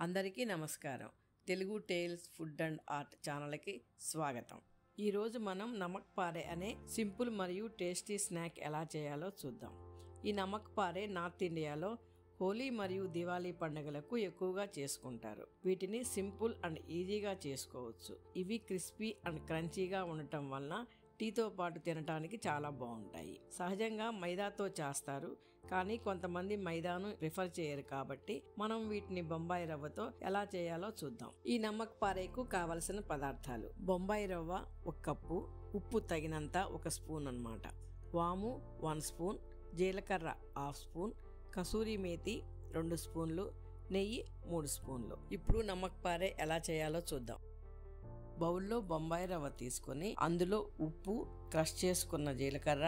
అందరికీ నమస్కారం. Telugu tales food and art ఛానల్కి స్వాగతం. ఈరోజు మనం నమక్ పారే అనే సింపుల్ మరియు టేస్టీ స్నాక్ ఎలా చేయాలో చూద్దాం. ఈ నమక్ పారే నార్త్ ఇండియాలో హోలీ మరియు దివాళీ పండుగలకు ఎక్కువగా చేసుకుంటారు. వీటిని సింపుల్ అండ్ ఈజీగా చేసుకోవచ్చు. ఇవి క్రిస్పీ అండ్ క్రంచీగా ఉండటం వలన టీతో పాటు తినడానికి చాలా బాగుంటాయి. సహజంగా మైదాతో చేస్తారు, కానీ కొంతమంది మైదాను ప్రిఫర్ చేయరు కాబట్టి మనం వీటిని బొంబాయి రవ్వతో ఎలా చేయాలో చూద్దాం. ఈ నమక్ పారేకు కావలసిన పదార్థాలు: బొంబాయి రవ్వ 1 కప్పు, ఉప్పు తగినంత 1 స్పూన్ అన్నమాట, వాము 1 స్పూన్, జీలకర్ర 1/2 స్పూన్, కసూరి మేతి 2 స్పూన్లు, నెయ్యి 3 స్పూన్లు. ఇప్పుడు నమక్ పారే ఎలా చేయాలో చూద్దాం. బౌల్లో బొంబాయి రవ్వ తీసుకొని అందులో ఉప్పు, క్రష్ చేసుకున్న జీలకర్ర,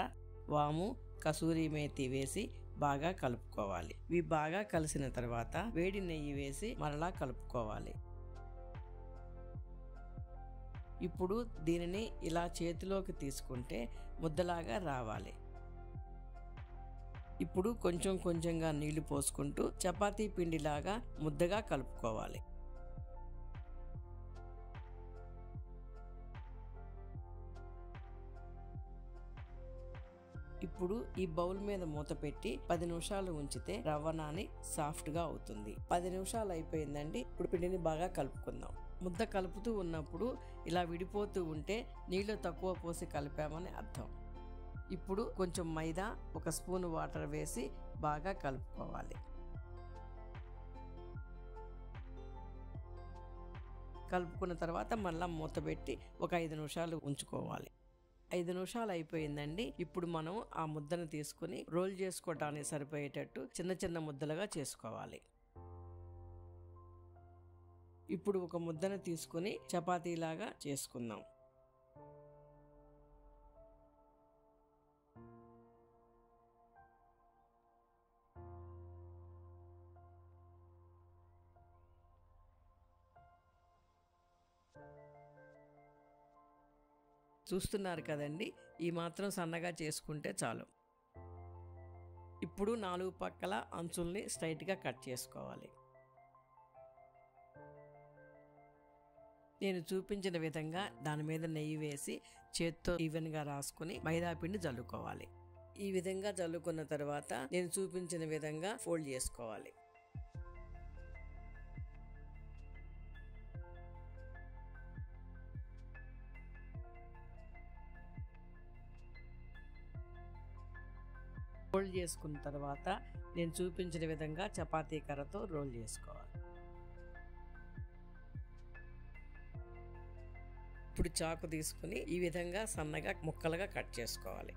వాము, కసూరి మేతి వేసి బాగా కలుపుకోవాలి. ఇవి బాగా కలిసిన తర్వాత వేడి నెయ్యి వేసి మరలా కలుపుకోవాలి. ఇప్పుడు దీనిని ఇలా చేతిలోకి తీసుకుంటే ముద్దలాగా రావాలి. ఇప్పుడు కొంచెం కొంచెంగా నీళ్లు పోసుకుంటూ చపాతీ పిండిలాగా ముద్దగా కలుపుకోవాలి. ఇప్పుడు ఈ బౌల్ మీద మూత పెట్టి 10 నిమిషాలు ఉంచితే రవ్వ నాని సాఫ్ట్ గా అవుతుంది. 10 నిమిషాలు అయిపోయిందండి. ఇప్పుడు పిండిని బాగా కలుపుకుందాం. ముద్ద కలుపుతూ ఉన్నప్పుడు ఇలా విడిపోతూ ఉంటే నీళ్లు తక్కువ పోసి కలిపామని అర్థం. ఇప్పుడు కొంచెం మైదా, 1 స్పూన్ వాటర్ వేసి బాగా కలుపుకోవాలి. కలుపుకున్న తర్వాత మళ్ళా మూత పెట్టి ఒక 5 నిమిషాలు ఉంచుకోవాలి. 5 నిమిషాలు అయిపోయిందండి. ఇప్పుడు మనం ఆ ముద్దను తీసుకుని రోల్ చేసుకోవడానికి సరిపోయేటట్టు చిన్న చిన్న ముద్దలుగా చేసుకోవాలి. ఇప్పుడు ఒక ముద్దను తీసుకుని చపాతీలాగా చేసుకుందాం. చూస్తున్నారు కదండి, ఈ మాత్రం సన్నగా చేసుకుంటే చాలు. ఇప్పుడు 4 పక్కల అంచుల్ని స్ట్రైట్గా కట్ చేసుకోవాలి. నేను చూపించిన విధంగా దాని మీద నెయ్యి వేసి చేత్తో ఈవెన్గా రాసుకుని మైదా పిండి జల్లుకోవాలి. ఈ విధంగా జల్లుకున్న తర్వాత నేను చూపించిన విధంగా ఫోల్డ్ చేసుకోవాలి. రోల్ చేసుకున్న తర్వాత నేను చూపించిన విధంగా చపాతీ కర్రతో రోల్ చేసుకోవాలి. ఇప్పుడు చాకు తీసుకుని ఈ విధంగా సన్నగా ముక్కలుగా కట్ చేసుకోవాలి.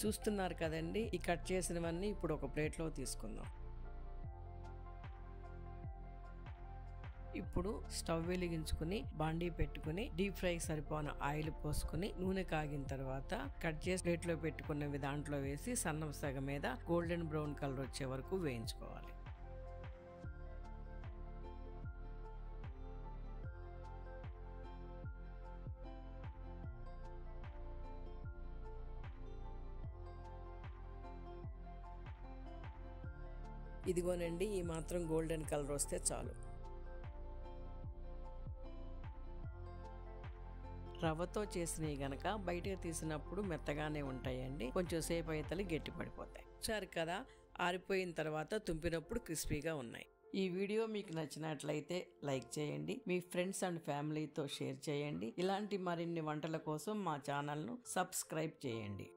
చూస్తున్నారు కదండి, ఈ కట్ చేసినవన్నీ ఇప్పుడు ఒక ప్లేట్లో తీసుకుందాం. ఇప్పుడు స్టవ్ వెలిగించుకుని బాండీ పెట్టుకుని డీప్ ఫ్రై సరిపోయిన ఆయిల్ పోసుకుని నూనె కాగిన తర్వాత కట్ చేసి ప్లేట్లో పెట్టుకున్నవి దాంట్లో వేసి సన్నం సగ మీద గోల్డెన్ బ్రౌన్ కలర్ వచ్చే వరకు వేయించుకోవాలి. ఇదిగోనండి, ఈ మాత్రం గోల్డెన్ కలర్ వస్తే చాలు. రవ్వతో చేసినవి గనక బయటకు తీసినప్పుడు మెత్తగానే ఉంటాయండి. కొంచెం సేపు అయితే గట్టి పడిపోతాయి. సరే కదా, ఆరిపోయిన తర్వాత తుంపినప్పుడు క్రిస్పీగా ఉన్నాయి. ఈ వీడియో మీకు నచ్చినట్లయితే లైక్ చేయండి, మీ ఫ్రెండ్స్ అండ్ ఫ్యామిలీతో షేర్ చేయండి. ఇలాంటి మరిన్ని వంటల కోసం మా ఛానల్ను సబ్స్క్రైబ్ చేయండి.